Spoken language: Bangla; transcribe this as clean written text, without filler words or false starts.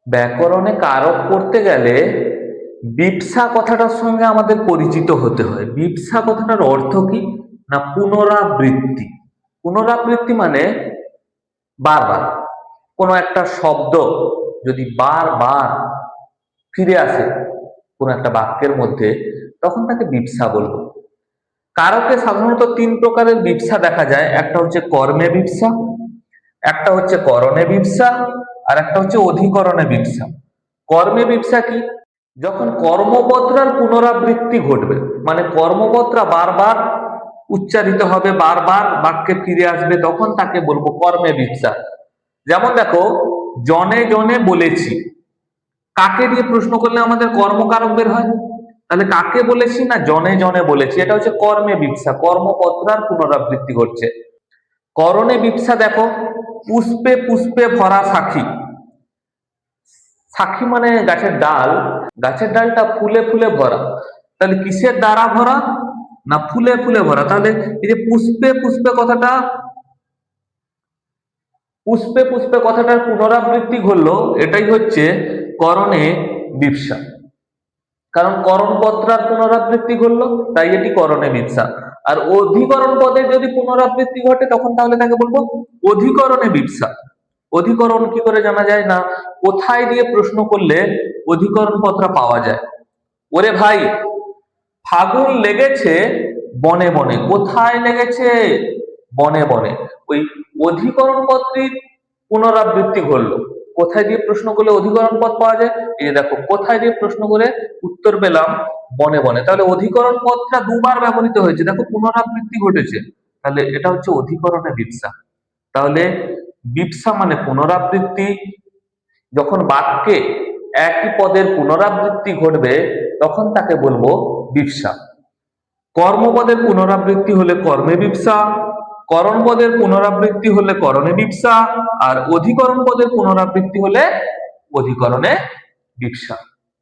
ব্যাকরণে কারক করতে গেলে বিপসা কথাটার সঙ্গে আমাদের পরিচিত হতে হয়। বিপসা কথাটার অর্থ কি? না পুনরাবৃত্তি। পুনরাবৃত্তি মানে বারবার কোনো একটা শব্দ যদি বারবার ফিরে আসে কোনো একটা বাক্যের মধ্যে, তখন তাকে বিপসা বলবো। কারকে সাধারণত তিন প্রকারের বিপসা দেখা যায়। একটা হচ্ছে কর্মে বিপসা, একটা হচ্ছে করণে বিপসা, আর একটা হচ্ছে অধিকরণে বিপসা। কর্মে বিপসা কি? যখন কর্মপত্রার পুনরাবৃত্তি ঘটবে, মানে কর্মপত্রা বারবার উচ্চারিত হবে, বারবার বাক্যে ফিরে আসবে, তখন তাকে বলবো কর্মে বিপসা। যেমন দেখো, জনে জনে বলেছি, কাকে দিয়ে প্রশ্ন করলে আমাদের কর্মকারক বের হয়? তাহলে কাকে বলেছি? না জনে জনে বলেছি। এটা হচ্ছে কর্মে বিপসা, কর্মপত্রার পুনরাবৃত্তি ঘটছে। করণে বিপসা দেখো, পুষ্পে পুষ্পে ভরা সাক্ষী। সাক্ষী মানে গাছের ডাল, গাছের ডালটা ফুলে ফুলে ভরা। তাহলে কিসের দ্বারা ভরা? না ফুলে ফুলে ভরা। তাহলে এই যে পুষ্পে পুষ্পে কথাটা, পুষ্পে পুষ্পে কথাটার পুনরাবৃত্তি ঘটলো, এটাই হচ্ছে করণে বিপসা। কারণ করণ পত্রার পুনরাবৃত্তি ঘটলো, তাই এটি করণে বিপসা। আর অধিকরণ পদে যদি পুনরাবৃত্তি ঘটে, তখন তাহলে তাকে বলবো অধিকরণে বিপসা। অধিকরণ কি করে জানা যায়? না কোথায় দিয়ে প্রশ্ন করলে অধিকরণ পত্রা পাওয়া যায়। ওরে ভাই, ফাগুন লেগেছে বনে বনে। কোথায় লেগেছে? বনে বনে। ওই অধিকরণ পত্রের পুনরাবৃত্তি ঘটলো। কোথায় দিয়ে প্রশ্ন করলে অধিকরণ পদ পাওয়া যায়? এই যে দেখো, কোথায় দিয়ে প্রশ্ন করে উত্তর পেলাম বনে বনে। তাহলে অধিকরণ পদটা দুবার ব্যবহৃত হয়েছে, দেখো পুনরাবৃত্তি ঘটেছে। তাহলে এটা হচ্ছে অধিকরণে বিপসা। তাহলে বিপসা মানে পুনরাবৃত্তি। যখন বাক্যে একই পদের পুনরাবৃত্তি ঘটবে, তখন তাকে বলবো বিপসা। কর্মপদের পুনরাবৃত্তি হলে কর্মে বিপসা, করণ পদের পুনরাবৃত্তি হলে করণে বিপসা, আর অধিকরণ পদের পুনরাবৃত্তি হলে অধিকরণে বিপসা।